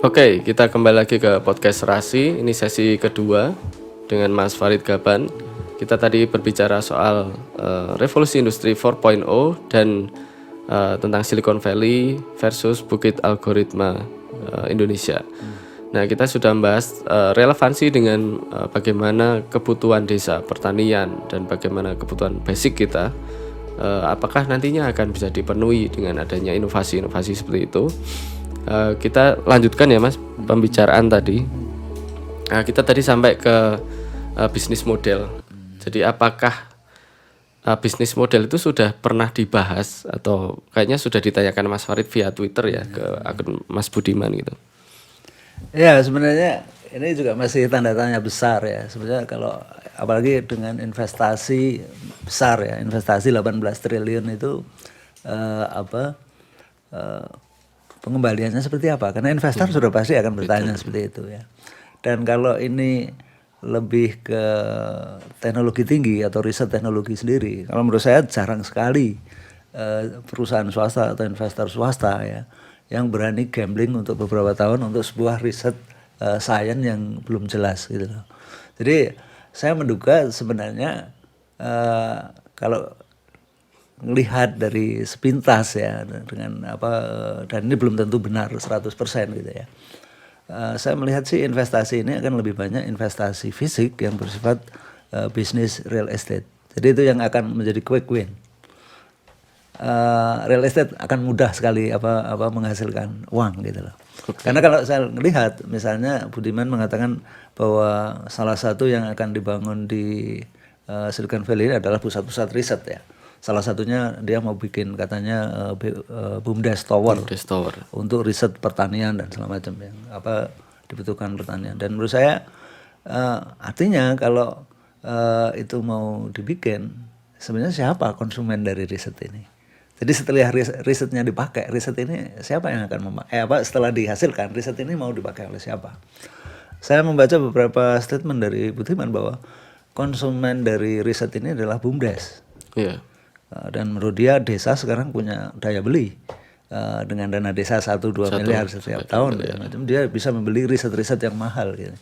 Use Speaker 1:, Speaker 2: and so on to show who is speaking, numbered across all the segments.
Speaker 1: Oke, kita kembali lagi ke podcast Rasi. Ini sesi kedua dengan Mas Farid Gaban. Kita tadi berbicara soal revolusi industri 4.0 dan tentang Silicon Valley versus bukit algoritma Indonesia. Nah, kita sudah membahas relevansi dengan bagaimana kebutuhan desa pertanian dan bagaimana kebutuhan basic kita. Apakah nantinya akan bisa dipenuhi dengan adanya inovasi-inovasi seperti itu? Kita lanjutkan ya Mas pembicaraan tadi. Nah, kita tadi sampai ke bisnis model. Jadi apakah bisnis model itu sudah pernah dibahas atau kayaknya sudah ditanyakan Mas Farid via Twitter ya ke akun Mas Budiman gitu.
Speaker 2: Ya, sebenarnya ini juga masih tanda tanya besar ya. Sebenarnya kalau apalagi dengan investasi besar ya, investasi 18 triliun itu pengembaliannya seperti apa? Karena investor sudah pasti akan bertanya seperti itu ya. Dan kalau ini lebih ke teknologi tinggi atau riset teknologi sendiri, kalau menurut saya jarang sekali perusahaan swasta atau investor swasta ya yang berani gambling untuk beberapa tahun untuk sebuah riset sains yang belum jelas gitu loh. Jadi saya menduga sebenarnya kalau melihat dari sepintas ya dengan dan ini belum tentu benar 100% gitu ya. Saya melihat sih investasi ini akan lebih banyak investasi fisik yang bersifat bisnis real estate. Jadi itu yang akan menjadi quick win. Real estate akan mudah sekali menghasilkan uang gitu loh. Karena kalau saya melihat misalnya Budiman mengatakan bahwa salah satu yang akan dibangun di Silicon Valley adalah pusat-pusat riset ya. Salah satunya dia mau bikin katanya BUMDes Tower untuk riset pertanian dan segala macam yang dibutuhkan pertanian. Dan menurut saya artinya kalau itu mau dibikin sebenarnya siapa konsumen dari riset ini? Jadi setelah risetnya dipakai, riset ini siapa yang akan setelah dihasilkan, riset ini mau dipakai oleh siapa? Saya membaca beberapa statement dari Budiman bahwa konsumen dari riset ini adalah BUMDes.
Speaker 1: Iya.
Speaker 2: Dan menurut dia desa sekarang punya daya beli dengan dana desa 1-2 miliar setiap tahun. Dia bisa membeli riset-riset yang mahal gitu.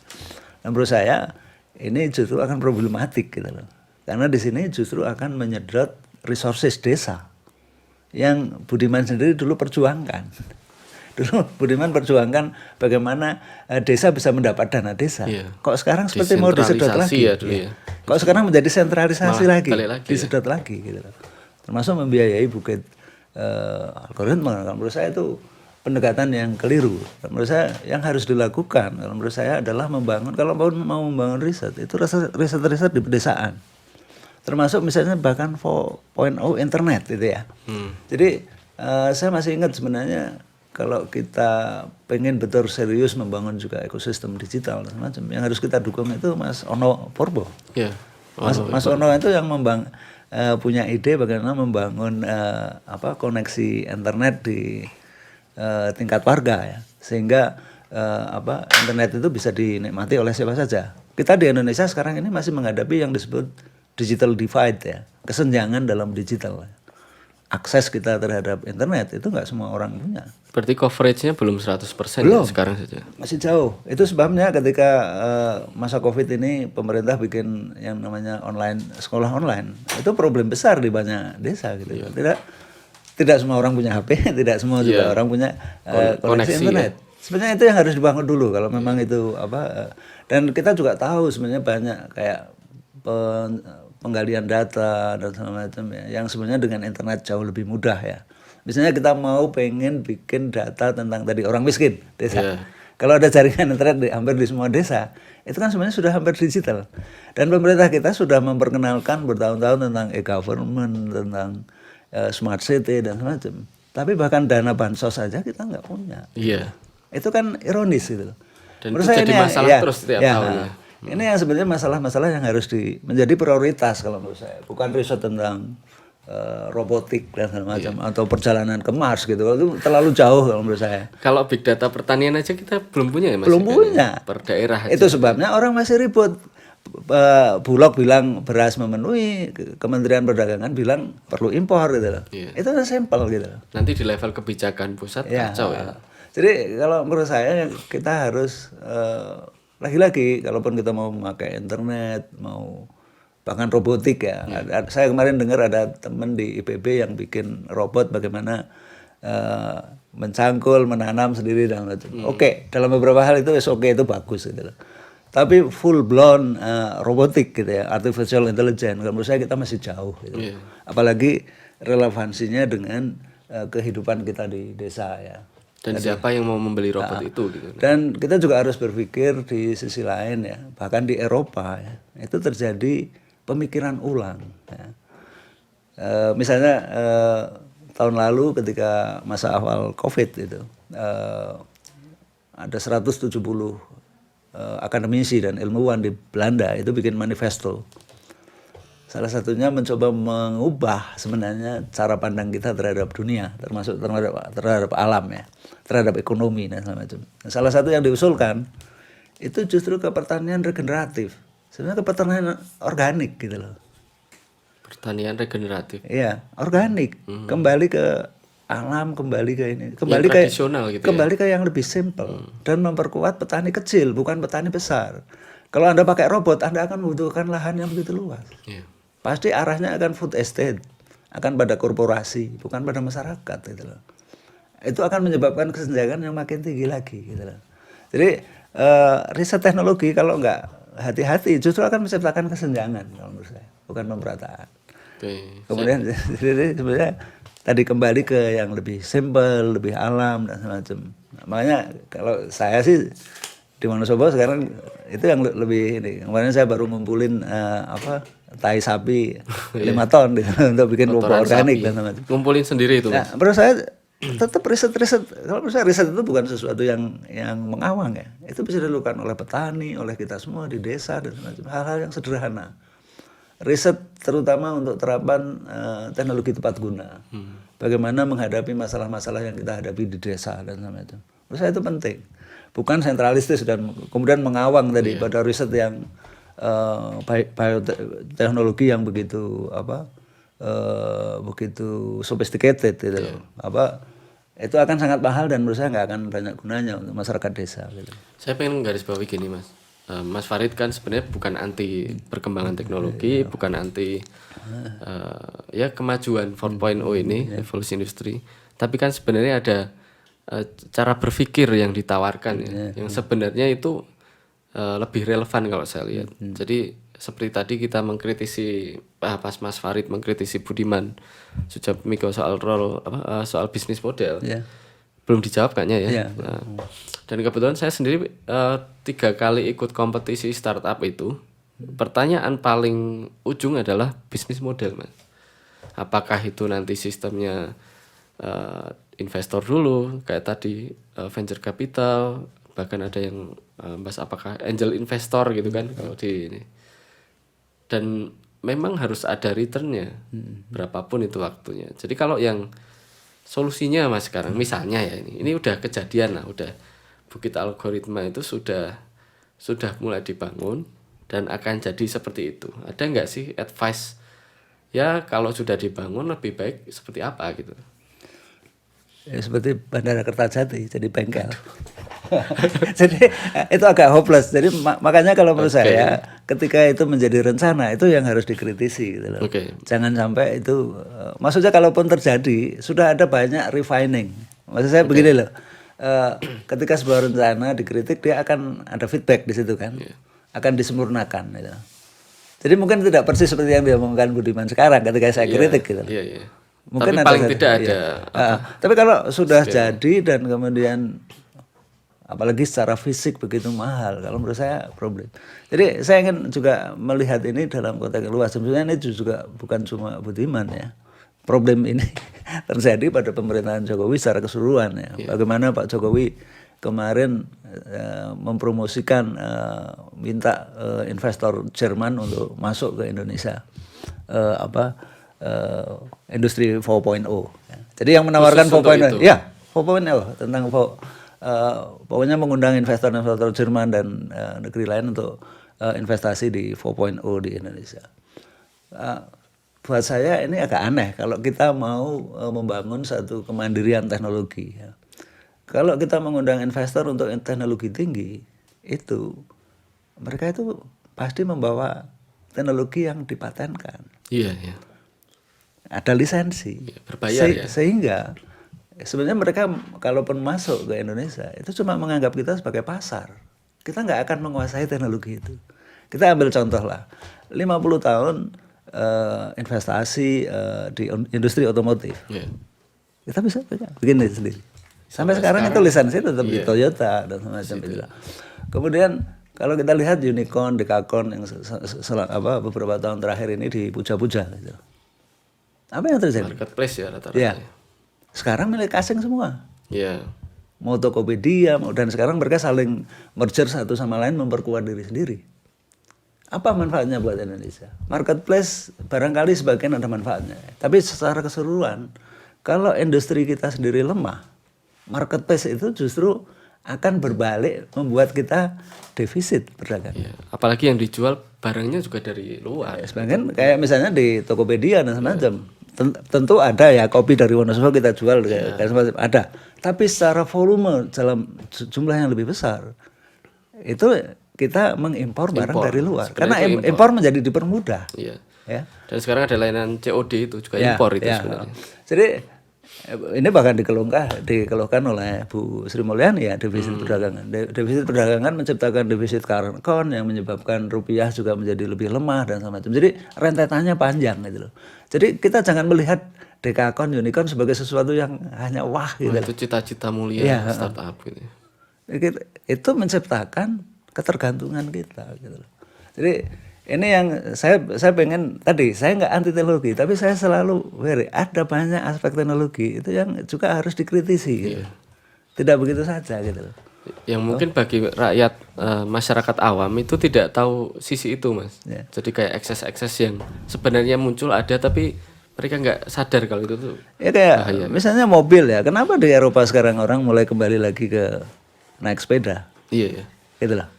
Speaker 2: Dan menurut saya ini justru akan problematik gitu loh. Karena di sini justru akan menyedot resources desa yang Budiman sendiri dulu perjuangkan. Dulu Budiman perjuangkan bagaimana desa bisa mendapat dana desa. Iya. Kok sekarang seperti mau disedot lagi? Ya, ya. Kok sekarang menjadi sentralisasi lagi, disedot lagi gitu loh. Termasuk membiayai bukit algoritma. Menurut saya itu pendekatan yang keliru. Menurut saya yang harus dilakukan kalau menurut saya adalah membangun, kalau mau membangun riset itu riset-riset di pedesaan. Termasuk misalnya bahkan 4.0 internet gitu ya. Jadi saya masih ingat sebenarnya kalau kita pengen betul serius membangun juga ekosistem digital dan macam yang harus kita dukung itu Mas Ono Purbo. Yeah. Mas Ono itu yang punya ide bagaimana membangun koneksi internet di tingkat warga ya. Sehingga internet itu bisa dinikmati oleh siapa saja. Kita di Indonesia sekarang ini masih menghadapi yang disebut digital divide ya, kesenjangan dalam digital. Akses kita terhadap internet itu nggak semua orang punya.
Speaker 1: Berarti coveragenya belum 100% belum. Ya sekarang saja.
Speaker 2: Masih jauh. Itu sebabnya ketika masa Covid ini pemerintah bikin yang namanya sekolah online. Itu problem besar di banyak desa gitu. Yeah. Tidak semua orang punya HP, tidak semua juga orang punya koneksi internet. Ya. Sebenarnya itu yang harus dibangun dulu kalau memang itu dan kita juga tahu sebenarnya banyak kayak penggalian data dan segala macam ya, yang sebenarnya dengan internet jauh lebih mudah ya. Misalnya kita mau pengen bikin data tentang tadi orang miskin desa. Yeah. Kalau ada jaringan internet hampir di semua desa, itu kan sebenarnya sudah hampir digital. Dan pemerintah kita sudah memperkenalkan bertahun-tahun tentang e-government, tentang smart city dan semacam. Tapi bahkan dana bansos saja kita nggak punya.
Speaker 1: Iya.
Speaker 2: Yeah. Itu kan ironis gitu.
Speaker 1: Dan itu jadi masalah terus setiap tahun.
Speaker 2: Ini yang sebenarnya masalah-masalah yang harus menjadi prioritas kalau menurut saya. Bukan riset tentang robotik dan segala macam atau perjalanan ke Mars gitu. Itu terlalu jauh kalau menurut saya.
Speaker 1: Kalau big data pertanian aja kita belum punya ya Mas?
Speaker 2: Belum punya.
Speaker 1: Per daerah aja.
Speaker 2: Itu sebabnya orang masih ribut. Bulog bilang beras memenuhi, Kementerian Perdagangan bilang perlu impor gitu loh. Itu kan sampel gitu loh.
Speaker 1: Nanti di level kebijakan pusat kacau ya.
Speaker 2: Jadi kalau menurut saya kita harus lagi-lagi kalaupun kita mau memakai internet, mau bahkan robotik ya. Saya kemarin dengar ada teman di IPB yang bikin robot bagaimana mencangkul, menanam sendiri dan macam. Oke, dalam beberapa hal itu itu bagus gitu loh. Tapi full blown robotik gitu ya, artificial intelligence, menurut saya kita masih jauh gitu. Apalagi relevansinya dengan kehidupan kita di desa ya.
Speaker 1: Dan siapa yang mau membeli robot itu gitu.
Speaker 2: Dan kita juga harus berpikir di sisi lain ya, bahkan di Eropa ya, itu terjadi pemikiran ulang ya. Misalnya tahun lalu ketika masa awal COVID itu ada 170 akademisi dan ilmuwan di Belanda itu bikin manifesto. Salah satunya mencoba mengubah sebenarnya cara pandang kita terhadap dunia, termasuk terhadap alam ya, terhadap ekonomi dan macam. Salah satu yang diusulkan itu justru ke pertanian regeneratif. Sebenarnya ke pertanian organik gitu loh.
Speaker 1: Pertanian regeneratif.
Speaker 2: Iya, organik. Kembali ke alam, kembali ke ini, kembali
Speaker 1: yang
Speaker 2: ke
Speaker 1: tradisional gitu
Speaker 2: kembali ke yang lebih simple dan memperkuat petani kecil, bukan petani besar. Kalau Anda pakai robot, Anda akan membutuhkan lahan yang begitu luas. Pasti arahnya akan food estate, akan pada korporasi, bukan pada masyarakat gitu loh. Itu akan menyebabkan kesenjangan yang makin tinggi lagi gitu loh. Jadi riset teknologi kalau nggak hati-hati justru akan menciptakan kesenjangan kalau menurut saya, bukan pemerataan. Kemudian jadi sebenarnya tadi kembali ke yang lebih simple, lebih alam dan semacam. Makanya kalau saya sih di Wonosobo sekarang itu yang lebih ini. Kemarin saya baru ngumpulin tai sapi 5 ton untuk bikin pupuk organik dan semacam.
Speaker 1: Ngumpulin sendiri itu.
Speaker 2: Nah, menurut saya tetap riset-riset. Kalau menurut saya riset itu bukan sesuatu yang mengawang ya. Itu bisa dilakukan oleh petani, oleh kita semua di desa dan semacam. Hal-hal yang sederhana. Riset terutama untuk terapan teknologi tepat guna. Bagaimana menghadapi masalah-masalah yang kita hadapi di desa dan semacam. Menurut saya itu penting. Bukan sentralistis dan kemudian mengawang tadi pada riset yang bioteknologi yang begitu begitu sophisticated gitu. Itu akan sangat mahal dan menurut saya nggak akan banyak gunanya untuk masyarakat desa gitu.
Speaker 1: Saya pengen garis bawahi gini Mas. Mas Farid kan sebenarnya bukan anti perkembangan teknologi, bukan anti ya kemajuan 4.0 ini, revolusi industri. Tapi kan sebenarnya ada cara berpikir yang ditawarkan ya, yang sebenarnya itu lebih relevan kalau saya lihat. Jadi seperti tadi kita mengkritisi pas Mas Farid mengkritisi Budiman Sujatmiko soal soal bisnis model. Belum dijawab kayaknya ya. Nah, dan kebetulan saya sendiri 3 kali ikut kompetisi startup itu, pertanyaan paling ujung adalah bisnis model Mas. Apakah itu nanti sistemnya investor dulu kayak tadi venture capital, bahkan ada yang bahas apakah angel investor gitu kan kalau di ini. Dan memang harus ada returnnya berapapun itu waktunya. Jadi kalau yang solusinya Mas sekarang misalnya ya ini udah kejadian lah, udah bukit algoritma itu sudah mulai dibangun dan akan jadi seperti itu. Ada nggak sih advice ya kalau sudah dibangun lebih baik seperti apa gitu?
Speaker 2: Ya, seperti Bandara Kertajati jadi bengkel. Jadi itu agak hopeless. Jadi makanya kalau menurut saya ketika itu menjadi rencana itu yang harus dikritisi gitu loh. Jangan sampai itu maksudnya kalaupun terjadi sudah ada banyak refining. Maksud saya begini loh. Ketika sebuah rencana dikritik dia akan ada feedback di situ kan. Akan disempurnakan gitu. Jadi mungkin tidak persis seperti yang diomongkan Budiman sekarang ketika saya kritik gitu. Mungkin
Speaker 1: tapi paling tidak ada.
Speaker 2: Tapi kalau sudah jadi dan kemudian apalagi secara fisik begitu mahal, kalau menurut saya problem. Jadi saya ingin juga melihat ini dalam konteks luas. Sebenarnya ini juga bukan cuma Budiman ya. Problem ini terjadi pada pemerintahan Jokowi secara keseluruhan ya. Bagaimana Pak Jokowi kemarin mempromosikan minta investor Jerman untuk masuk ke Indonesia. Industri 4.0 ya. Jadi yang menawarkan 4.0 ya 4.0 tentang pokoknya mengundang investor Jerman dan negeri lain untuk investasi di 4.0 di Indonesia. Buat saya ini agak aneh kalau kita mau membangun satu kemandirian teknologi. Ya. Kalau kita mengundang investor untuk teknologi tinggi, itu mereka itu pasti membawa teknologi yang dipatenkan.
Speaker 1: Iya, iya.
Speaker 2: Ada lisensi.
Speaker 1: Iya, berbayar ya.
Speaker 2: Sehingga sebenarnya mereka kalaupun masuk ke Indonesia itu cuma menganggap kita sebagai pasar. Kita nggak akan menguasai teknologi itu. Kita ambil contoh lah, 50 tahun investasi di industri otomotif.
Speaker 1: Iya.
Speaker 2: Kita bisa bikin sendiri. Sampai sekarang itu lisensi tetap di Toyota dan semacam itu. Kemudian kalau kita lihat unicorn, dekakon yang beberapa tahun terakhir ini dipuja-puja gitu. Apa yang terjadi?
Speaker 1: Marketplace ya rata-rata.
Speaker 2: Ya. Sekarang milik asing semua.
Speaker 1: Iya.
Speaker 2: Mau Tokopedia dan sekarang mereka saling merger satu sama lain memperkuat diri sendiri. Apa manfaatnya buat Indonesia? Marketplace barangkali sebagian ada manfaatnya. Tapi secara keseluruhan, kalau industri kita sendiri lemah, marketplace itu justru akan berbalik membuat kita defisit perdagangan.
Speaker 1: Iya. Apalagi yang dijual barangnya juga dari luar.
Speaker 2: Sebagian kayak misalnya di Tokopedia dan semacam. Tentu ada ya kopi dari Wonosobo kita jual kayak semacam ada. Tapi secara volume dalam jumlah yang lebih besar itu kita mengimpor barang dari luar. Karena impor menjadi dipermudah.
Speaker 1: Iya.
Speaker 2: Ya.
Speaker 1: Dan sekarang ada layanan COD itu juga impor itu sebenarnya.
Speaker 2: Jadi ini bahkan dikeluhkan oleh Bu Sri Mulyani ya defisit perdagangan. Defisit perdagangan menciptakan defisit current account yang menyebabkan rupiah juga menjadi lebih lemah dan semacam. Jadi rentetannya panjang gitu loh. Jadi kita jangan melihat dekakon, unicorn sebagai sesuatu yang hanya wah gitu.
Speaker 1: Itu cita-cita mulia startup gitu.
Speaker 2: Itu menciptakan ketergantungan kita gitu loh. Jadi ini yang saya pengen tadi, saya nggak anti teknologi, tapi saya selalu ada banyak aspek teknologi itu yang juga harus dikritisi. Gitu. Tidak begitu saja gitu loh.
Speaker 1: Yang mungkin bagi rakyat masyarakat awam itu tidak tahu sisi itu, Mas. Jadi kayak ekses-ekses yang sebenarnya muncul ada tapi mereka nggak sadar kalau itu tuh
Speaker 2: ya kayak bahaya. Misalnya mobil ya, kenapa di Eropa sekarang orang mulai kembali lagi ke naik sepeda?
Speaker 1: Iya,
Speaker 2: gitu loh.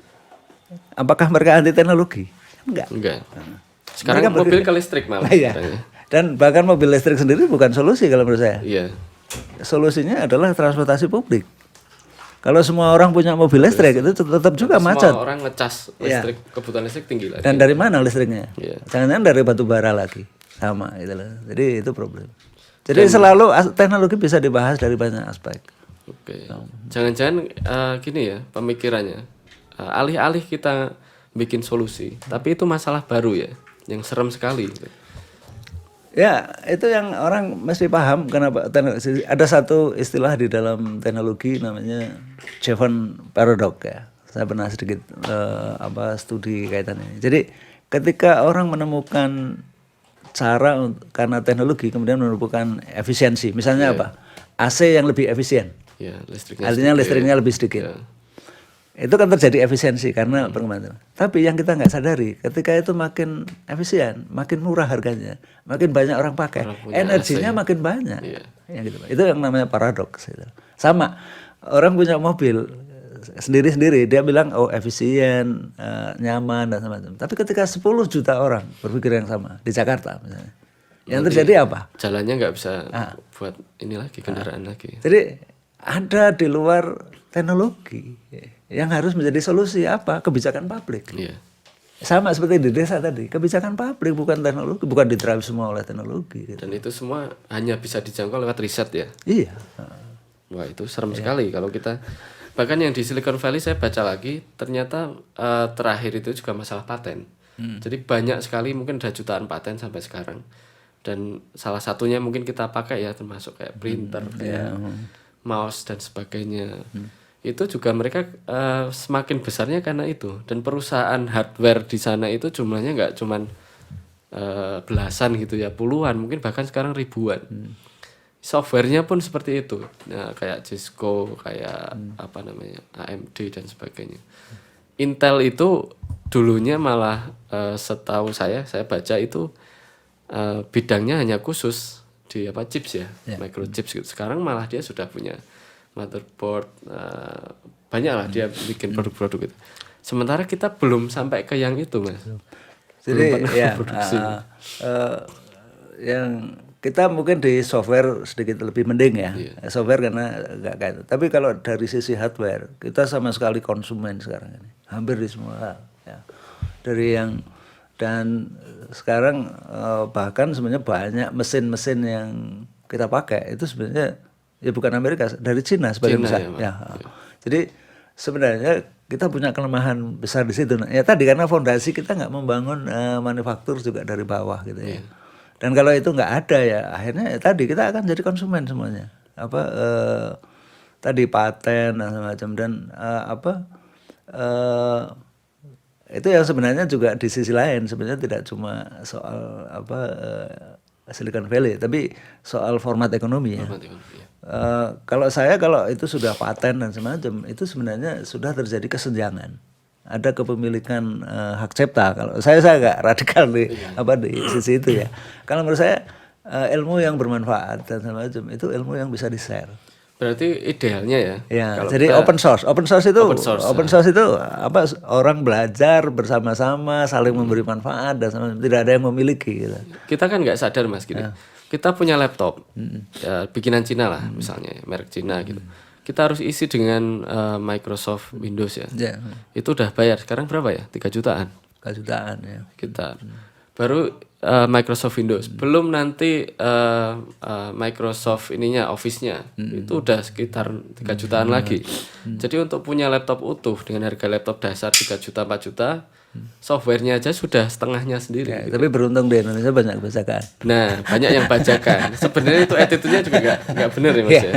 Speaker 2: Apakah mereka anti teknologi?
Speaker 1: Enggak. Sekarang mobil ke listrik malah.
Speaker 2: Iya. Dan bahkan mobil listrik sendiri bukan solusi kalau menurut saya.
Speaker 1: Iya.
Speaker 2: Solusinya adalah transportasi publik. Kalau semua orang punya mobil listrik itu tetap juga macet.
Speaker 1: Semua orang ngecas listrik, kebutuhan listrik tinggi lagi.
Speaker 2: Dan dari mana listriknya?
Speaker 1: Iya.
Speaker 2: Jangan-jangan dari batu bara lagi. Sama gitu loh. Jadi itu problem. Jadi selalu teknologi bisa dibahas dari banyak aspek.
Speaker 1: Oke. Jangan-jangan gini ya pemikirannya. Alih-alih kita bikin solusi, tapi itu masalah baru ya, yang serem sekali.
Speaker 2: Ya, itu yang orang mesti paham kenapa ada satu istilah di dalam teknologi namanya Jevon Paradox ya. Saya pernah sedikit studi kaitannya. Jadi ketika orang menemukan cara karena teknologi kemudian menemukan efisiensi, misalnya apa? AC yang lebih efisien.
Speaker 1: Ya,
Speaker 2: artinya listriknya lebih sedikit. Ya. Itu kan terjadi efisiensi karena perkembangan. Tapi yang kita nggak sadari, ketika itu makin efisien, makin murah harganya, makin banyak orang pakai, energinya makin banyak. Iya. Ya, gitu. Itu yang namanya paradoks. Gitu. Sama, orang punya mobil sendiri-sendiri, dia bilang oh efisien, nyaman dan semacam. Tapi ketika 10 juta orang berpikir yang sama di Jakarta misalnya, yang terjadi apa?
Speaker 1: Jalannya nggak bisa buat ini lagi kendaraan lagi.
Speaker 2: Jadi ada di luar teknologi yang harus menjadi solusi apa? Kebijakan publik.
Speaker 1: Iya.
Speaker 2: Sama seperti di desa tadi, kebijakan publik bukan teknologi, bukan didrive semua oleh teknologi. Gitu.
Speaker 1: Dan itu semua hanya bisa dijangkau lewat riset ya.
Speaker 2: Iya.
Speaker 1: Wah itu serem sekali kalau kita. Bahkan yang di Silicon Valley saya baca lagi, ternyata terakhir itu juga masalah paten. Jadi banyak sekali, mungkin ada jutaan paten sampai sekarang. Dan salah satunya mungkin kita pakai ya, termasuk kayak printer, kayak mouse dan sebagainya. Itu juga mereka semakin besarnya karena itu. Dan perusahaan hardware di sana itu jumlahnya nggak cuman belasan gitu ya, puluhan, mungkin bahkan sekarang ribuan. Softwarenya pun seperti itu. Nah, kayak Cisco, kayak AMD dan sebagainya. Intel itu dulunya malah setahu saya baca itu bidangnya hanya khusus di chips ya, microchips gitu. Sekarang malah dia sudah punya motherboard, banyak lah dia bikin produk-produk itu. Sementara kita belum sampai ke yang itu, Mas.
Speaker 2: Jadi yang kita mungkin di software sedikit lebih mending ya. Software karena nggak kayak itu. Tapi kalau dari sisi hardware, kita sama sekali konsumen sekarang ini. Hampir di semua hal. Ya. Dari yang dan sekarang bahkan sebenarnya banyak mesin-mesin yang kita pakai itu sebenarnya ya bukan Amerika, dari Cina sebagian besar. Jadi sebenarnya kita punya kelemahan besar di situ. Ya tadi karena fondasi kita nggak membangun manufaktur juga dari bawah gitu ya. Dan kalau itu nggak ada ya akhirnya tadi kita akan jadi konsumen semuanya. Tadi paten dan semacam dan itu yang sebenarnya juga di sisi lain sebenarnya tidak cuma soal Silicon Valley tapi soal format ekonomi ya. Kalau itu sudah paten dan semacam itu sebenarnya sudah terjadi kesenjangan. Ada kepemilikan hak cipta. Kalau saya agak radikal di sisi itu ya. Kalau menurut saya ilmu yang bermanfaat dan semacam itu ilmu yang bisa di-share.
Speaker 1: Berarti idealnya ya.
Speaker 2: Ya, jadi open source itu orang belajar bersama-sama, saling memberi manfaat dan tidak ada yang memiliki gitu.
Speaker 1: Kita kan nggak sadar Mas gini. Kita punya laptop ya, bikinan Cina lah misalnya, merek Cina gitu. Kita harus isi dengan Microsoft Windows ya. Itu udah bayar. Sekarang berapa ya? 3 jutaan.
Speaker 2: 3 jutaan ya.
Speaker 1: Kita baru Microsoft Windows. Belum nanti Microsoft Office-nya. Itu udah sekitar 3 jutaan lagi. Jadi untuk punya laptop utuh dengan harga laptop dasar 3 juta 4 juta, softwarenya aja sudah setengahnya sendiri.
Speaker 2: Ya, tapi beruntung di Indonesia banyak bajakan.
Speaker 1: Nah, banyak yang bajakan. Sebenarnya itu attitude-nya juga nggak benar ya Mas ya.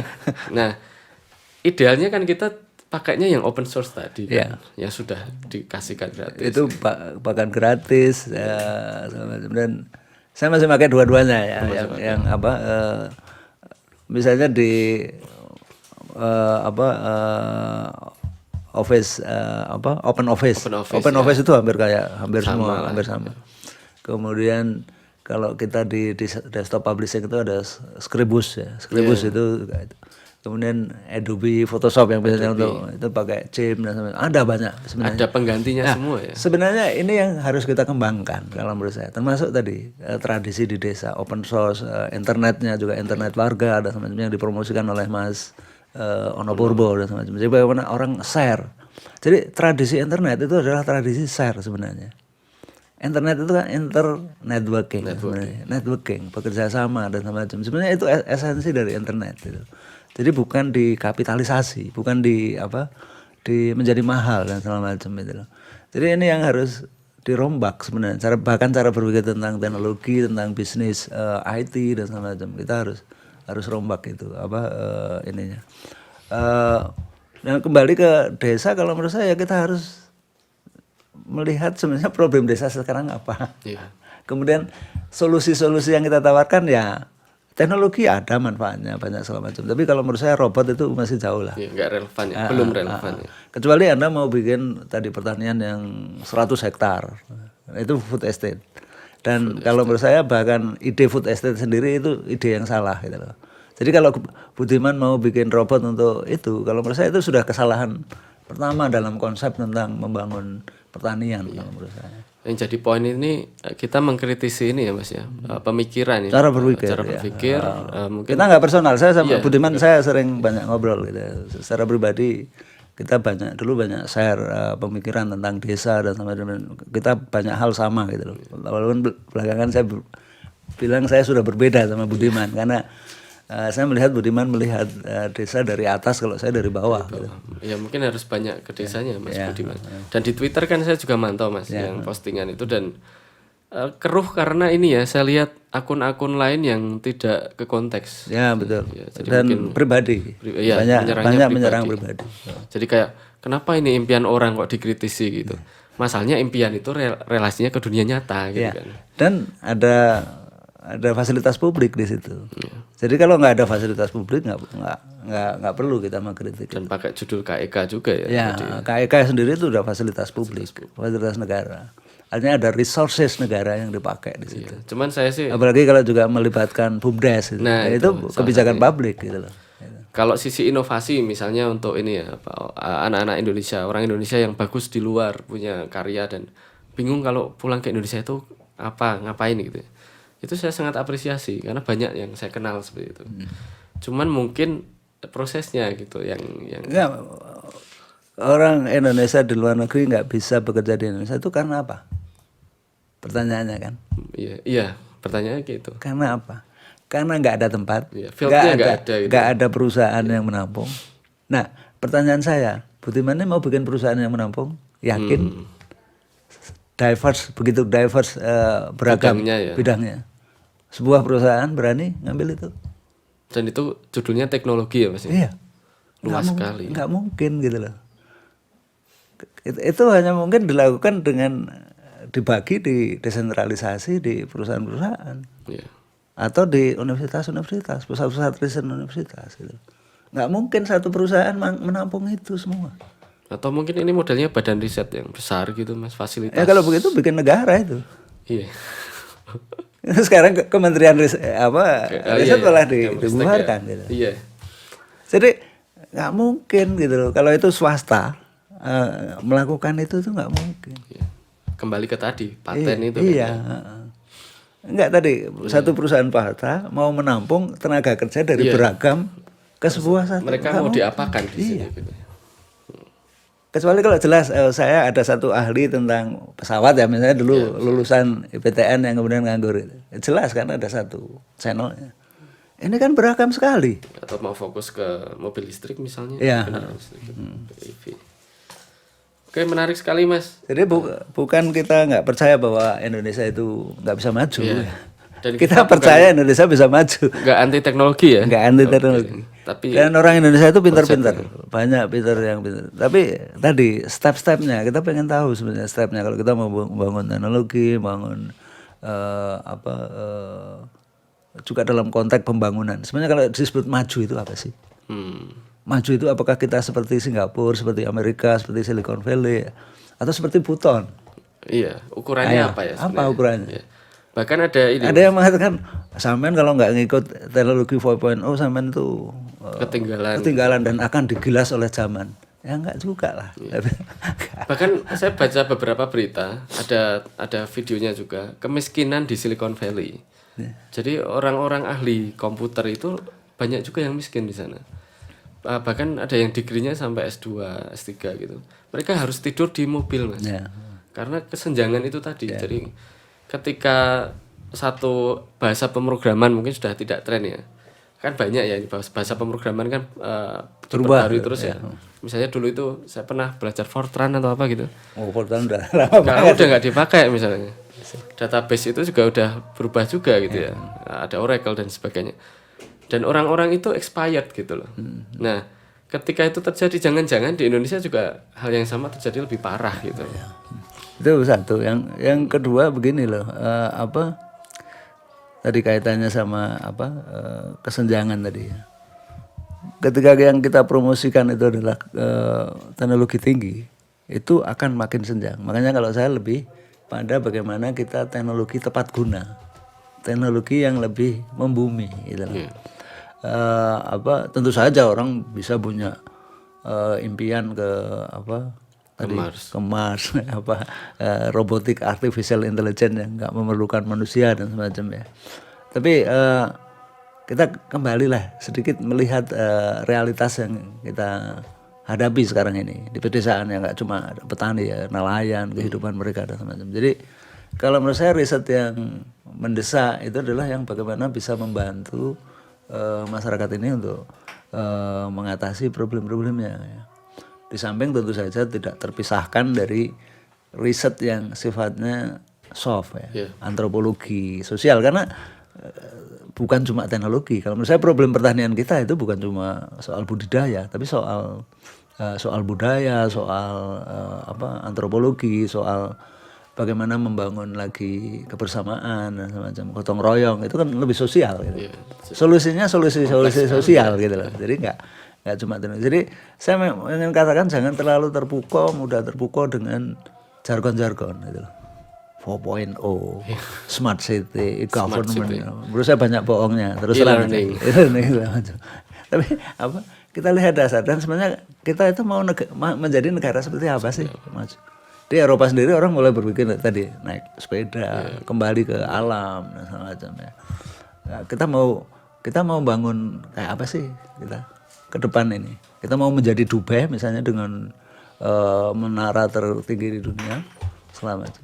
Speaker 1: Nah, idealnya kan kita pakainya yang open source tadi kan, yang sudah dikasihkan gratis.
Speaker 2: Itu bahkan gratis dan saya masih pakai dua-duanya ya. Misalnya di Office Open Office itu hampir sama. Kemudian kalau kita di desktop publishing itu ada Scribus ya. Itu kayak itu. Kemudian Adobe Photoshop yang biasanya untuk itu pakai CIM dan sebagainya. Ada banyak sebenarnya.
Speaker 1: Ada penggantinya semua ya.
Speaker 2: Sebenarnya ini yang harus kita kembangkan kalau menurut saya. Termasuk tadi tradisi di desa, open source, internetnya juga internet warga ada semacamnya yang dipromosikan oleh Mas Ono Purbo dan semacamnya. Jadi bagaimana orang share. Jadi tradisi internet itu adalah tradisi share sebenarnya. Internet itu kan networking, bekerja sama dan semacam. Sebenarnya itu esensi dari internet itu. Jadi bukan dikapitalisasi, bukan menjadi mahal dan segala macam itu loh. Jadi ini yang harus dirombak sebenarnya. Bahkan cara berpikir tentang teknologi, tentang bisnis IT dan segala macam. Kita harus rombak itu ininya. Dan kembali ke desa kalau menurut saya kita harus melihat sebenarnya problem desa sekarang apa. Kemudian solusi-solusi yang kita tawarkan ya teknologi ada manfaatnya banyak segala macam. Tapi kalau menurut saya robot itu masih jauh lah.
Speaker 1: Nggak relevan ya, belum relevan ya.
Speaker 2: Kecuali Anda mau bikin tadi pertanian yang 100 hektar. Itu food estate. Dan kalau menurut saya bahkan ide food estate sendiri itu ide yang salah gitu loh. Jadi kalau Budiman mau bikin robot untuk itu, kalau menurut saya itu sudah kesalahan pertama dalam konsep tentang membangun pertanian kalau menurut saya.
Speaker 1: Yang jadi poin ini kita mengkritisi ini ya Mas ya, pemikiran ya.
Speaker 2: Cara berpikir.
Speaker 1: Mungkin
Speaker 2: kita nggak personal. Saya sama Budiman saya sering banyak ngobrol gitu. Secara pribadi kita dulu banyak share pemikiran tentang desa dan sama kita banyak hal sama gitu loh. Walaupun belakangan saya bilang saya sudah berbeda sama Budiman karena saya melihat Budiman melihat desa dari atas, kalau saya dari bawah. Gitu.
Speaker 1: Ya mungkin harus banyak ke desanya Mas Budiman. Dan di Twitter kan saya juga mantau Mas yang postingan itu dan keruh karena ini ya saya lihat akun-akun lain yang tidak ke konteks.
Speaker 2: Ya betul. Ya, dan pribadi. Banyak menyerang pribadi.
Speaker 1: Jadi kayak kenapa ini impian orang kok dikritisi gitu. Masalahnya impian itu relasinya ke dunia nyata gitu kan.
Speaker 2: Dan ada fasilitas publik di situ. Jadi kalau nggak ada fasilitas publik nggak perlu kita mengkritik.
Speaker 1: Dan pakai judul KEK juga ya.
Speaker 2: Ya, KEK sendiri itu udah fasilitas publik, fasilitas negara. Artinya ada resources negara yang dipakai di situ.
Speaker 1: Cuman saya sih
Speaker 2: apalagi kalau juga melibatkan BUMDes itu. Nah, itu kebijakan publik gitu loh.
Speaker 1: Kalau sisi inovasi misalnya untuk ini ya, anak-anak Indonesia, orang Indonesia yang bagus di luar punya karya dan bingung kalau pulang ke Indonesia itu ngapain gitu. Itu saya sangat apresiasi karena banyak yang saya kenal seperti itu. Cuman mungkin prosesnya gitu yang
Speaker 2: Enggak, orang Indonesia di luar negeri nggak bisa bekerja di Indonesia itu karena apa? Pertanyaannya kan?
Speaker 1: iya pertanyaannya gitu.
Speaker 2: Karena apa? Karena nggak ada tempat,
Speaker 1: Iya, fieldnya nggak ada gitu.
Speaker 2: nggak ada perusahaan yang menampung. Nah, pertanyaan saya, Budiman ini mau bikin perusahaan yang menampung? Yakin? Begitu diverse beragam bidangnya. Sebuah perusahaan berani ngambil itu?
Speaker 1: Dan itu judulnya teknologi ya Mas?
Speaker 2: Iya.
Speaker 1: Luas sekali.
Speaker 2: Nggak mungkin gitu loh. Itu hanya mungkin dilakukan dengan dibagi di desentralisasi di perusahaan-perusahaan.
Speaker 1: Iya.
Speaker 2: Atau di universitas-universitas, pusat-pusat riset universitas gitu. Nggak mungkin satu perusahaan menampung itu semua.
Speaker 1: Atau mungkin ini modelnya badan riset yang besar gitu Mas, fasilitas.
Speaker 2: Ya kalau begitu bikin negara itu.
Speaker 1: Iya.
Speaker 2: Sekarang Kementerian riset malah dibubarkan gitu.
Speaker 1: Iya.
Speaker 2: Jadi nggak mungkin gitu loh. Kalau itu swasta melakukan itu tuh nggak mungkin.
Speaker 1: Iya. Kembali ke tadi paten itu.
Speaker 2: Iya. Enggak tadi satu perusahaan swasta mau menampung tenaga kerja dari beragam ke sebuah satu.
Speaker 1: Mereka mau diapakan di sini gitu.
Speaker 2: Kecuali kalau jelas saya ada satu ahli tentang pesawat ya, misalnya dulu lulusan IPTN yang kemudian nganggur itu. Jelas kan ada satu channelnya. Ini kan beragam sekali.
Speaker 1: Atau mau fokus ke mobil listrik misalnya.
Speaker 2: Iya.
Speaker 1: EV. Oke, menarik sekali Mas.
Speaker 2: Jadi bukan kita nggak percaya bahwa Indonesia itu nggak bisa maju.
Speaker 1: Iya. Dan
Speaker 2: kita percaya Indonesia bisa maju.
Speaker 1: Nggak anti teknologi ya?
Speaker 2: Nggak anti teknologi.
Speaker 1: Tapi
Speaker 2: dan orang Indonesia itu pintar-pintar, banyak pintar yang pintar. Tapi tadi step-stepnya kita pengen tahu sebenarnya stepnya kalau kita mau membangun teknologi, bangun juga dalam konteks pembangunan. Sebenarnya kalau disebut maju itu apa sih? Maju itu apakah kita seperti Singapura, seperti Amerika, seperti Silicon Valley, atau seperti Buton?
Speaker 1: Iya, ukurannya apa ya?
Speaker 2: Apa ukurannya?
Speaker 1: Iya. Bahkan ada ini.
Speaker 2: Ada yang mengatakan sampean kalau nggak ngikut teknologi 4.0 sampean itu ketinggalan dan akan digilas oleh zaman. Ya enggak juga lah. Iya.
Speaker 1: Bahkan saya baca beberapa berita, ada videonya juga, kemiskinan di Silicon Valley. Yeah. Jadi orang-orang ahli komputer itu banyak juga yang miskin di sana. Bahkan ada yang degree-nya sampai S2, S3 gitu. Mereka harus tidur di mobil Mas. Yeah. Karena kesenjangan itu tadi. Yeah. Jadi ketika satu bahasa pemrograman mungkin sudah tidak tren ya. Kan banyak ya bahasa pemrograman kan berubah terus ya. Misalnya dulu itu saya pernah belajar Fortran atau apa gitu.
Speaker 2: Oh, Fortran udah lama
Speaker 1: banget. Udah nggak dipakai misalnya. Database itu juga udah berubah juga gitu ya. Ada Oracle dan sebagainya. Dan orang-orang itu expired gitu loh. Nah, ketika itu terjadi jangan-jangan di Indonesia juga hal yang sama terjadi lebih parah gitu.
Speaker 2: Itu satu. Yang kedua begini loh, tadi kaitannya sama kesenjangan tadi. Ketika yang kita promosikan itu adalah teknologi tinggi, itu akan makin senjang. Makanya kalau saya lebih pada bagaimana kita teknologi tepat guna, teknologi yang lebih membumi, gitu loh. Tentu saja orang bisa punya impian ke Mars, robotik artificial intelligence yang nggak memerlukan manusia dan semacamnya. Tapi kita kembalilah sedikit melihat realitas yang kita hadapi sekarang ini di pedesaan yang nggak cuma petani ya, nelayan, kehidupan mereka dan semacam. Jadi kalau menurut saya riset yang mendesak itu adalah yang bagaimana bisa membantu masyarakat ini untuk mengatasi problem-problemnya. Ya. Di samping tentu saja tidak terpisahkan dari riset yang sifatnya soft ya, antropologi, sosial, karena bukan cuma teknologi. Kalau menurut saya problem pertanian kita itu bukan cuma soal budidaya, tapi soal budaya, soal antropologi, soal bagaimana membangun lagi kebersamaan dan semacam gotong royong, itu kan lebih sosial gitu. Solusinya solusi sosial gitu loh. Jadi nggak cuma teknologi. Jadi saya ingin katakan jangan terlalu mudah terpukau dengan jargon-jargon gitu loh. 4.0, smart city, government. Menurut saya banyak bohongnya. Terus e-learning. Tapi apa? Kita lihat dasar dan sebenarnya kita itu mau menjadi negara seperti apa sih, Mas? Di Eropa sendiri orang mulai berpikir tadi naik sepeda, kembali ke alam dan segala macam ya. Nah, kita mau bangun kayak apa sih kita ke depan ini? Kita mau menjadi Dubai misalnya dengan menara tertinggi di dunia selama itu.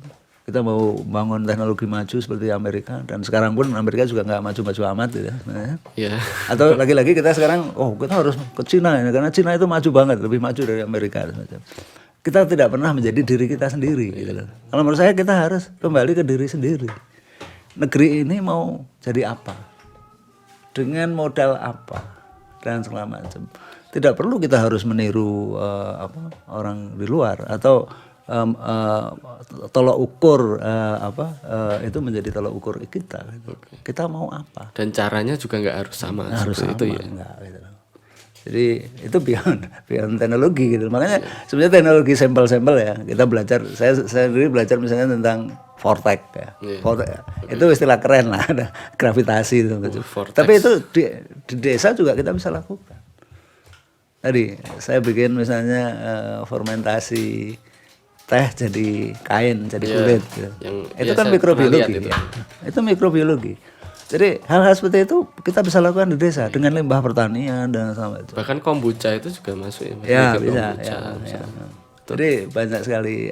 Speaker 2: Kita mau bangun teknologi maju seperti Amerika dan sekarang pun Amerika juga nggak maju-maju amat gitu sebenarnya.
Speaker 1: Yeah.
Speaker 2: Atau lagi-lagi kita sekarang kita harus ke Cina ini karena Cina itu maju banget, lebih maju dari Amerika. Kita tidak pernah menjadi diri kita sendiri gitu loh. Kalau menurut saya kita harus kembali ke diri sendiri. Negeri ini mau jadi apa? Dengan modal apa? Dan segala macam. Tidak perlu kita harus meniru orang di luar atau tolok ukur itu menjadi tolok ukur kita. Kita mau apa?
Speaker 1: Dan caranya juga nggak harus sama.
Speaker 2: Harus sama,
Speaker 1: itu ya.
Speaker 2: Enggak, gitu. Jadi itu beyond teknologi gitu. Makanya sebenarnya teknologi sampel-sampel ya. Kita belajar. Saya sendiri belajar misalnya tentang vortex ya. Vortex, itu istilah keren lah. Ada gravitasi itu. Tapi itu di desa juga kita bisa lakukan. Tadi saya bikin misalnya fermentasi teh jadi kain, jadi kulit gitu. Itu kan mikrobiologi. Itu mikrobiologi. Jadi hal-hal seperti itu kita bisa lakukan di desa dengan limbah pertanian dan sama itu.
Speaker 1: Bahkan kombucha itu juga masuk
Speaker 2: ya. Bisa. Ya. Jadi banyak sekali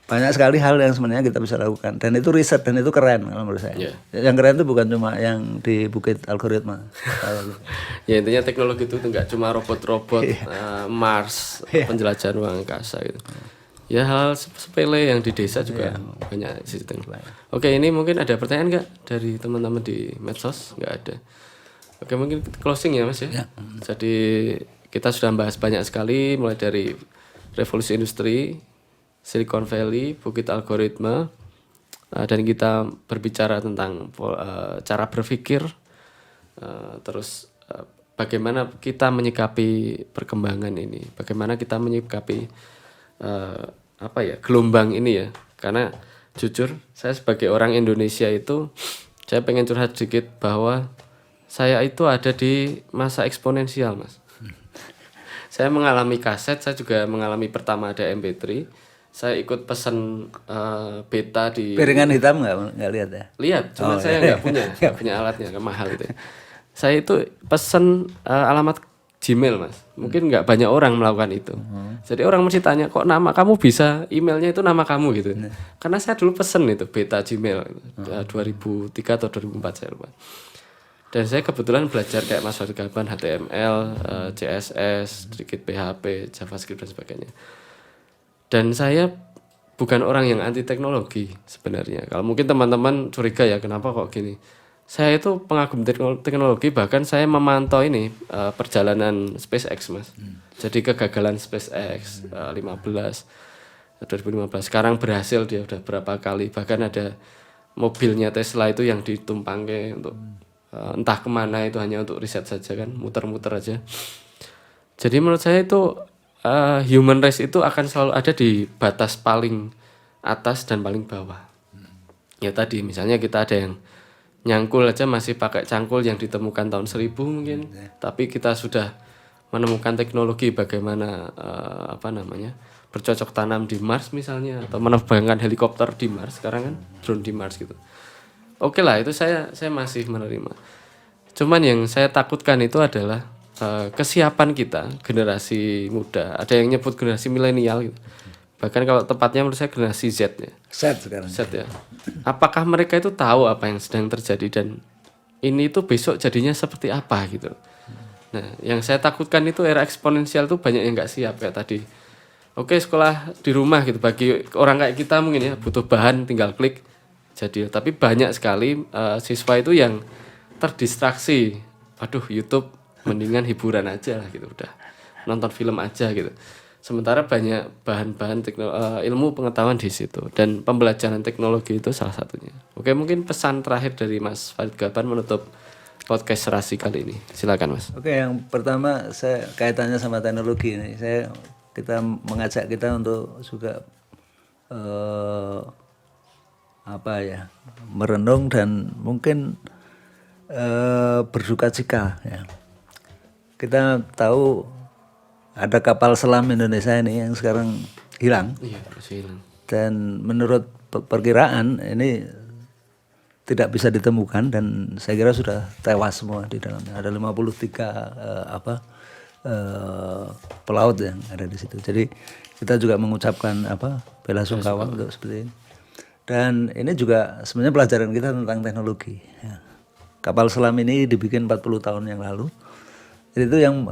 Speaker 2: banyak sekali hal yang sebenarnya kita bisa lakukan dan itu riset dan itu keren kalau menurut saya. Yang keren itu bukan cuma yang di Bukit Algoritma.
Speaker 1: Ya intinya teknologi itu nggak cuma robot-robot Mars, penjelajahan ruang angkasa gitu. Ya hal sepele yang di desa juga banyak sistem. Oke, ini mungkin ada pertanyaan nggak dari teman-teman di medsos? Nggak ada. Oke, mungkin closing ya Mas ya. Jadi kita sudah bahas banyak sekali mulai dari revolusi industri, Silicon Valley, Bukit Algoritma, dan kita berbicara tentang cara berpikir, terus bagaimana kita menyikapi perkembangan ini, bagaimana kita menyikapi gelombang ini ya. Karena jujur saya sebagai orang Indonesia itu saya pengen curhat sedikit bahwa saya itu ada di masa eksponensial Mas. Saya mengalami kaset, saya juga mengalami pertama ada MP3. Saya ikut pesan beta di
Speaker 2: piringan hitam nggak lihat ya?
Speaker 1: Lihat, cuma saya nggak punya alatnya, mahal itu. Saya itu pesan alamat Gmail Mas. Mungkin nggak banyak orang melakukan itu. Jadi orang mesti tanya kok nama kamu bisa emailnya itu nama kamu gitu. Karena saya dulu pesen itu beta Gmail 2003 atau 2004 saya lupa. Dan saya kebetulan belajar kayak Mas Farid Gaban HTML, CSS, sedikit PHP, JavaScript dan sebagainya. Dan saya bukan orang yang anti teknologi sebenarnya. Kalau mungkin teman-teman curiga ya kenapa kok gini. Saya itu pengagum teknologi, bahkan saya memantau ini perjalanan SpaceX Mas. Jadi kegagalan SpaceX 2015. Sekarang berhasil dia udah berapa kali. Bahkan ada mobilnya Tesla itu yang ditumpangke untuk entah kemana itu hanya untuk riset saja kan, muter-muter aja. Jadi menurut saya itu human race itu akan selalu ada di batas paling atas dan paling bawah. Ya tadi misalnya kita ada yang nyangkul aja masih pakai cangkul yang ditemukan tahun 1000 mungkin, tapi kita sudah menemukan teknologi bagaimana bercocok tanam di Mars misalnya, atau menerbangkan helikopter di Mars sekarang kan, drone di Mars gitu. Oke lah, itu saya masih menerima. Cuman yang saya takutkan itu adalah kesiapan kita generasi muda. Ada yang nyebut generasi milenial gitu. Bahkan kalau tepatnya menurut saya generasi Z ya.
Speaker 2: Z sekarang.
Speaker 1: Z ya. Apakah mereka itu tahu apa yang sedang terjadi dan ini itu besok jadinya seperti apa gitu. Nah, yang saya takutkan itu era eksponensial tuh banyak yang nggak siap kayak tadi. Oke, sekolah di rumah gitu bagi orang kayak kita mungkin ya butuh bahan tinggal klik jadi. Tapi banyak sekali siswa itu yang terdistraksi. Aduh, YouTube mendingan hiburan aja lah gitu, udah nonton film aja gitu. Sementara banyak bahan-bahan ilmu pengetahuan di situ dan pembelajaran teknologi itu salah satunya. Oke, mungkin pesan terakhir dari Mas Farid Gaban menutup podcast Serasi kali ini. Silakan Mas.
Speaker 2: Oke, yang pertama saya kaitannya sama teknologi ini. Kita mengajak kita untuk juga merenung dan mungkin berduka cita ya. kita tahu ada kapal selam Indonesia ini yang sekarang hilang.
Speaker 1: Iya, masih hilang.
Speaker 2: Dan menurut perkiraan ini tidak bisa ditemukan dan saya kira sudah tewas semua di dalamnya. Ada 53 pelaut yang ada di situ. Jadi kita juga mengucapkan bela sungkawa untuk seperti ini. Dan ini juga sebenarnya pelajaran kita tentang teknologi. Ya. Kapal selam ini dibikin 40 tahun yang lalu. Jadi itu yang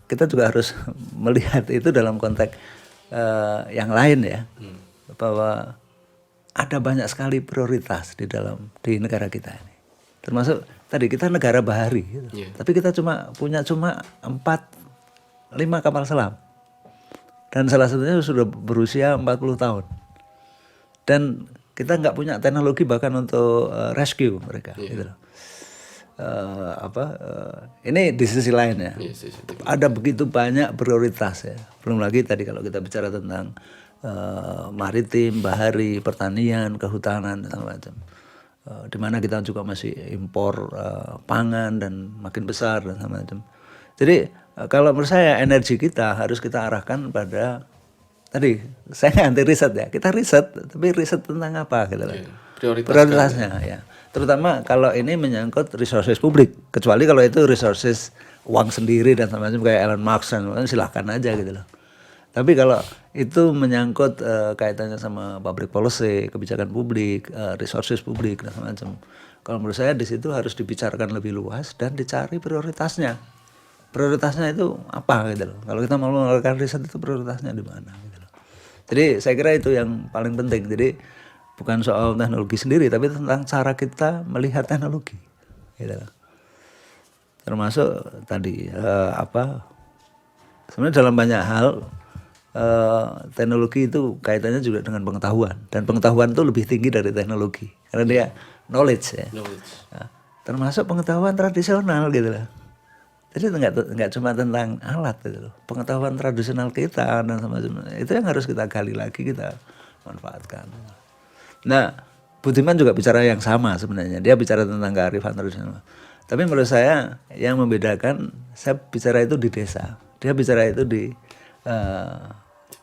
Speaker 2: kita juga harus melihat itu dalam konteks yang lain ya. Bahwa ada banyak sekali prioritas di negara kita ini. Termasuk tadi kita negara bahari gitu. Tapi kita punya 4-5 kapal selam. Dan salah satunya sudah berusia 40 tahun. Dan kita nggak punya teknologi bahkan untuk rescue mereka gitu loh. Ini di sisi lain ya. Ada begitu banyak prioritas ya. Belum lagi tadi kalau kita bicara tentang maritim, bahari, pertanian, kehutanan dan macam. Di mana kita juga masih impor pangan dan makin besar dan macam. Jadi kalau menurut saya energi kita harus kita arahkan pada tadi saya anti riset ya. Kita riset tapi riset tentang apa gitu loh. Prioritasnya ya. Terutama kalau ini menyangkut resources publik. Kecuali kalau itu resources uang sendiri dan macam kayak Elon Musk dan silahkan aja gitu loh. Tapi kalau itu menyangkut kaitannya sama public policy, kebijakan publik, resources publik dan macam. Kalau menurut saya di situ harus dibicarakan lebih luas dan dicari prioritasnya. Prioritasnya itu apa gitu loh. Kalau kita mau melakukan riset itu prioritasnya di mana gitu loh. Jadi saya kira itu yang paling penting. Jadi bukan soal teknologi sendiri tapi tentang cara kita melihat teknologi gitu loh. Termasuk tadi sebenarnya dalam banyak hal teknologi itu kaitannya juga dengan pengetahuan dan pengetahuan itu lebih tinggi dari teknologi karena dia knowledge ya. Nah, termasuk pengetahuan tradisional gitu loh. Jadi nggak cuma tentang alat gitu loh. Pengetahuan tradisional kita dan semacamnya itu yang harus kita gali lagi, kita manfaatkan. Nah, Budiman juga bicara yang sama sebenarnya. Dia bicara tentang kearifan tradisional. Tapi menurut saya yang membedakan, saya bicara itu di desa. Dia bicara itu di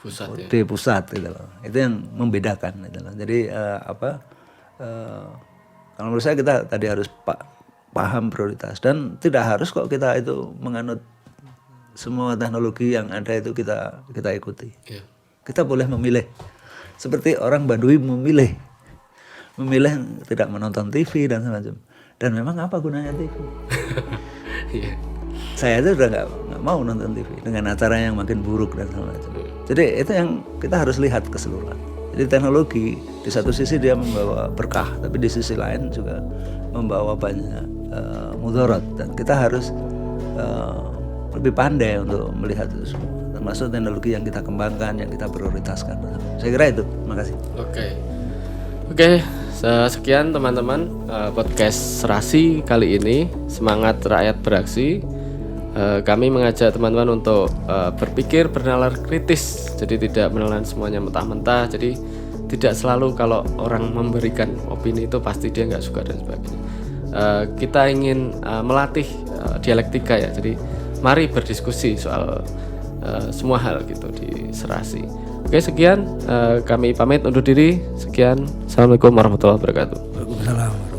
Speaker 1: pusat,
Speaker 2: di pusat gitu loh. Itu yang membedakan gitu loh. Jadi kalau menurut saya kita tadi harus paham prioritas dan tidak harus kok kita itu menganut semua teknologi yang ada itu kita ikuti. Kita boleh memilih seperti orang Baduy memilih tidak menonton TV dan semacam. Dan memang apa gunanya TV? Saya itu udah nggak mau nonton TV dengan acara yang makin buruk dan semacam. Jadi itu yang kita harus lihat keseluruhan. Jadi teknologi di satu sisi dia membawa berkah, tapi di sisi lain juga membawa banyak mudarat dan kita harus lebih pandai untuk melihat itu semua, termasuk teknologi yang kita kembangkan, yang kita prioritaskan. Saya kira itu. Terima kasih.
Speaker 1: Oke, sekian teman-teman podcast Serasi kali ini, semangat rakyat beraksi. Kami mengajak teman-teman untuk berpikir, bernalar kritis, jadi tidak menelan semuanya mentah-mentah. Jadi tidak selalu kalau orang memberikan opini itu pasti dia nggak suka dan sebagainya. Kita ingin melatih dialektika ya, jadi mari berdiskusi soal semua hal gitu di Serasi. Oke, sekian kami pamit undur diri. Sekian, assalamualaikum warahmatullahi wabarakatuh.
Speaker 2: Waalaikumsalam.